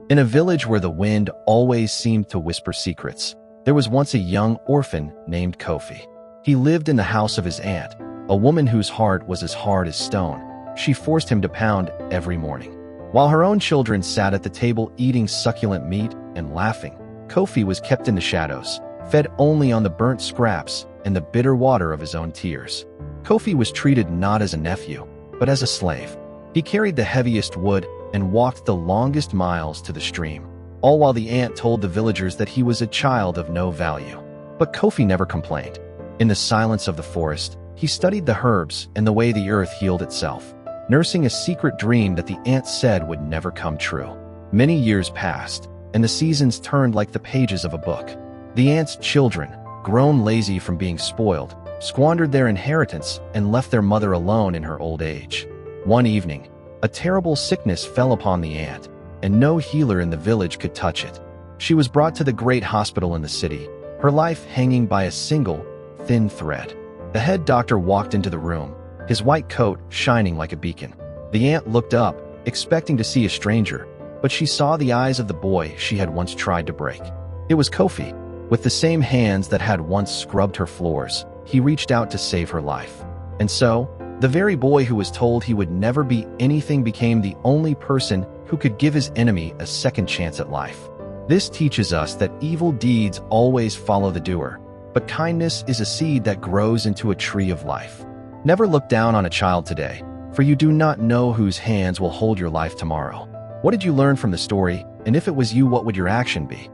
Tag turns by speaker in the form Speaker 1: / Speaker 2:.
Speaker 1: In a village where the wind always seemed to whisper secrets, there was once a young orphan named Kofi. He lived in the house of his aunt, a woman whose heart was as hard as stone. She forced him to pound every morning. While her own children sat at the table eating succulent meat and laughing, Kofi was kept in the shadows, fed only on the burnt scraps and the bitter water of his own tears. Kofi was treated not as a nephew, but as a slave. He carried the heaviest wood and walked the longest miles to the stream, all while the aunt told the villagers that he was a child of no value. But Kofi never complained. In the silence of the forest, he studied the herbs and the way the earth healed itself, nursing a secret dream that the aunt said would never come true. Many years passed, and the seasons turned like the pages of a book. The aunt's children, grown lazy from being spoiled, squandered their inheritance and left their mother alone in her old age. One evening, a terrible sickness fell upon the aunt, and no healer in the village could touch it. She was brought to the great hospital in the city, her life hanging by a single, thin thread. The head doctor walked into the room, his white coat shining like a beacon. The aunt looked up, expecting to see a stranger, but she saw the eyes of the boy she had once tried to break. It was Kofi. With the same hands that had once scrubbed her floors, he reached out to save her life. And so, the very boy who was told he would never be anything became the only person who could give his enemy a second chance at life. This teaches us that evil deeds always follow the doer, but kindness is a seed that grows into a tree of life. Never look down on a child today, for you do not know whose hands will hold your life tomorrow. What did you learn from the story, and if it was you, what would your action be?